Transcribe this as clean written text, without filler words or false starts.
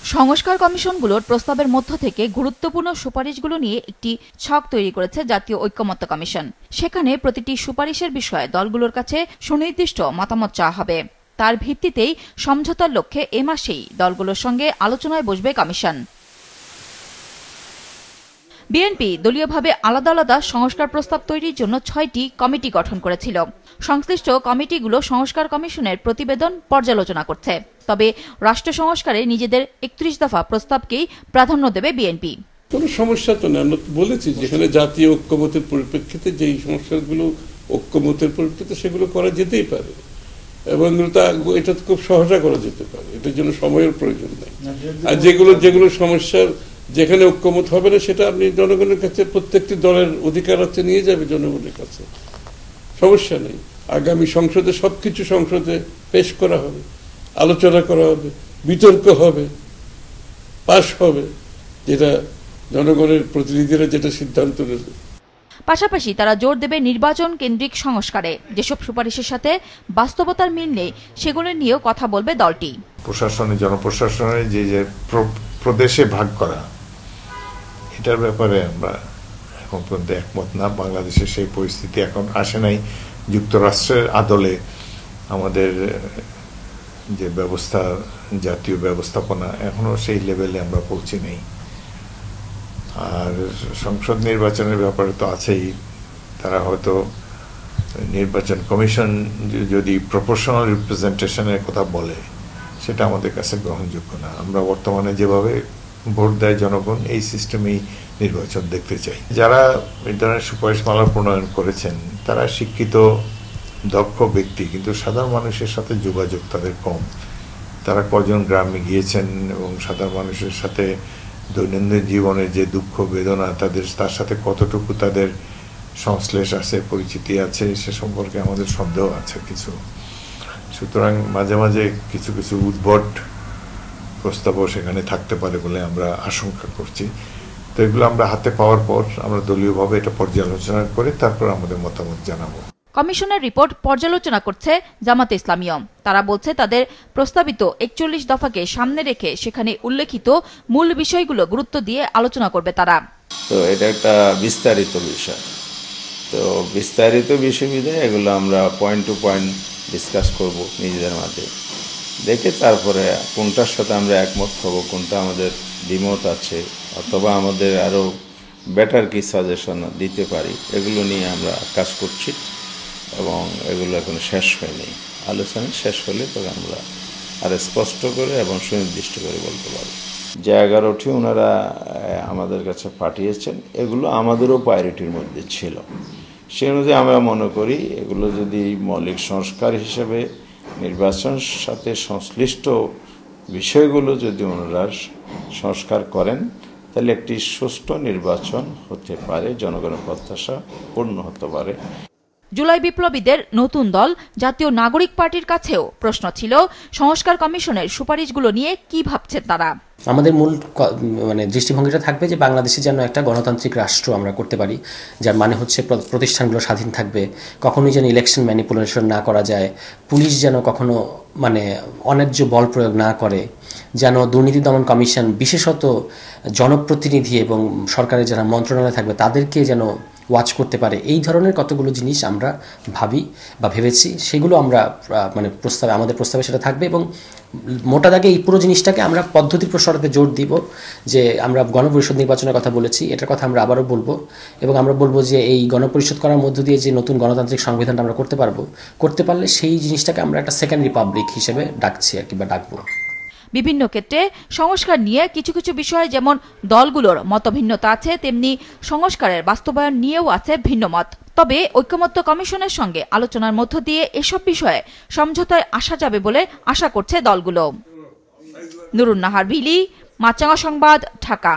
সংস্কার কমিশনগুলোর প্রস্তাবের মধ্য থেকে গুরুত্বপূর্ণ সুপারিশগুলো নিয়ে একটি ছক তৈরি করেছে জাতীয় ঐকমত্য কমিশন। সেখানে প্রতিটি সুপারিশের বিষয়ে দলগুলোর কাছে সুনির্দিষ্ট মতামত চাওয়া হবে। তার ভিত্তিতেই সমঝোতার লক্ষ্যে এ মাসেই দলগুলোর সঙ্গে আলোচনায় বসবে কমিশন। বিএনপি দলীয়ভাবে আলাদা আলাদা সংস্কার প্রস্তাব তৈরির জন্য ৬টি কমিটি গঠন করেছিল। সংশ্লিষ্ট কমিটিগুলো সংস্কার কমিশনের প্রতিবেদন পর্যালোচনা করছে। তবে রাষ্ট্র সংস্কারে নিজেদের ৩১ দফা প্রস্তাবকেই প্রাধান্য দেবে বিএনপি। কোনো সমস্যা তো না, আমরা বলেছি যেখানে জাতীয় ঐক্যমতের পরিপ্রেক্ষিতে যেই সংস্কারগুলো ঐক্যমতের পরিপ্রেক্ষিতে সেগুলো করা যেতেই পারে এবং এটা খুব সহজে করা যেতে পারে, এটার জন্য সময়ের প্রয়োজন নেই। আর যেগুলো সমস্যার যেখানে ঐক্যমত হবে না সেটা আপনি জনগণের কাছে, প্রত্যেকটি দলের অধিকার আছে, নিয়ে যাবে জনগণের কাছে, সমস্যা নেই। আগামী সংসদে সবকিছু সংসদে পেশ করা হবে, আলোচনা করা হবে, বিতর্ক হবে, পাশ হবে, যেটা জনগণের প্রতিনিধিরা যেটা সিদ্ধান্ত নেবে। পাশাপাশি তারা জোর দেবে নির্বাচন কেন্দ্রিক সংস্কারে। যেসব সুপারিশের সাথে বাস্তবতার মিল নেই সেগুলো নিয়েও কথা বলবে দলটি। প্রশাসনে জনপ্রশাসনের যে প্রদেশে ভাগ করা, এটার ব্যাপারে আমরা এখন পর্যন্ত একমত না। বাংলাদেশের সেই পরিস্থিতি এখন আসে নাই। যুক্তরাষ্ট্রের আদলে আমাদের যে ব্যবস্থা, জাতীয় ব্যবস্থাপনা, এখনো সেই লেভেলে আমরা পৌঁছি নেই। আর সংসদ নির্বাচনের ব্যাপারে তো আছেই। তারা হয়তো নির্বাচন কমিশন যদি প্রপোর্শনাল রিপ্রেজেন্টেশনের কথা বলে, সেটা আমাদের কাছে গ্রহণযোগ্য না। আমরা বর্তমানে যেভাবে ভোট দেয় জনগণ, এই সিস্টেমেই নির্বাচন দেখতে চাই। যারা এই ধরনের সুপারিশমালা প্রণয়ন করেছেন তারা শিক্ষিত দক্ষ ব্যক্তি, কিন্তু সাধারণ মানুষের সাথে যোগাযোগ তাদের কম। তারা কজন গ্রামে গিয়েছেন এবং সাধারণ মানুষের সাথে দৈনন্দিন জীবনের যে দুঃখ বেদনা, তার সাথে কতটুকু তাদের সংশ্লেষ আছে, পরিচিতি আছে, সে সম্পর্কে আমাদের সন্দেহ আছে কিছু। সুতরাং মাঝে মাঝে কিছু কিছু উদ্ভট প্রস্তাবও সেখানে থাকতে পারে বলে আমরা আশঙ্কা করছি। তো এগুলো আমরা হাতে পাওয়ার পর আমরা দলীয়ভাবে এটা পর্যালোচনা করে তারপর আমাদের মতামত জানাবো। কমিশনের রিপোর্ট পর্যালোচনা করছে জামাতে ইসলামীও। তারা বলছে তাদের প্রস্তাবিত ৪১ দফাকে সামনে রেখে সেখানে উল্লেখিত মূল বিষয়গুলো গুরুত্ব দিয়ে আলোচনা করবে তারা। তো এটা একটা বিস্তারিত বিষয়, তো বিস্তারিত বিষয় বিধায় এগুলো আমরা পয়েন্ট টু পয়েন্ট ডিসকাস করব নিজেদের মাঝে, দেখে তারপরে কোনটার সাথে আমরা একমত হব, কোনটা আমাদের দ্বিমত আছে, অথবা আমাদের আরও বেটার কি সাজেশন দিতে পারি, এগুলো নিয়ে আমরা কাজ করছি এবং এগুলো এখনো শেষ হয়নি। আলোচনা শেষ হলে তখন আমরা আর স্পষ্ট করে এবং সুনির্দিষ্ট করে বলতে পারব। যে 11টি ওনারা আমাদের কাছে পাঠিয়েছেন, এগুলো আমাদেরও প্রায়োরিটির মধ্যে ছিল। সে অনুযায়ী আমরা মনে করি এগুলো যদি মৌলিক সংস্কার হিসেবে নির্বাচনের সাথে সংশ্লিষ্ট বিষয়গুলো যদি ওনারা সংস্কার করেন, তাহলে একটি সুষ্ঠু নির্বাচন হতে পারে, জনগণের প্রত্যাশা পূর্ণ হতে পারে। জুলাই বিপ্লবীদের নতুন দল জাতীয় নাগরিক পার্টির কাছেও প্রশ্ন ছিল সংস্কার কমিশনের সুপারিশগুলো নিয়ে কি ভাবছেন তারা। আমাদের মূল দৃষ্টিভঙ্গিটা থাকবে যে বাংলাদেশে যেন একটা গণতান্ত্রিক রাষ্ট্র আমরা করতে পারি, যার মানে হচ্ছে প্রতিষ্ঠানগুলো স্বাধীন থাকবে, কখনোই যেন ইলেকশন ম্যানিপুলেশন না করা যায়, পুলিশ যেন কখনো অন্যায্য বল প্রয়োগ না করে, যেন দুর্নীতি দমন কমিশন বিশেষত জনপ্রতিনিধি এবং সরকারের যারা মন্ত্রণালয় থাকবে তাদেরকে যেন ওয়াচ করতে পারে। এই ধরনের কতগুলো জিনিস আমরা ভাবি বা ভেবেছি, সেগুলো আমরা আমাদের প্রস্তাবে সেটা থাকবে। এবং মোটা দাগে এই পুরো জিনিসটাকে আমরা পদ্ধতির প্রসারতে জোর দিব, যে আমরা গণপরিষদ নির্বাচনের কথা বলেছি, এটার কথা আমরা আবারও বলবো এবং আমরা বলবো যে এই গণপরিষদ করার মধ্য দিয়ে যে নতুন গণতান্ত্রিক সংবিধানটা আমরা করতে পারলে সেই জিনিসটাকে আমরা একটা সেকেন্ড রিপাবলিক হিসেবে ডাকছি আর কি, বা ডাকবো। বিভিন্ন ক্ষেত্রে সংস্কার নিয়ে কিছু কিছু বিষয়ে যেমন দলগুলোর মতভিন্নতা আছে, তেমনি সংস্কারের বাস্তবায়ন নিয়েও আছে ভিন্নমত। তবে ঐকমত্য কমিশনের সঙ্গে আলোচনার মধ্য দিয়ে এসব বিষয়ে সমঝোতায় আসা যাবে বলে আশা করছে দলগুলো। নুরুন নাহার ভিলি, মাছরাঙা সংবাদ, ঢাকা।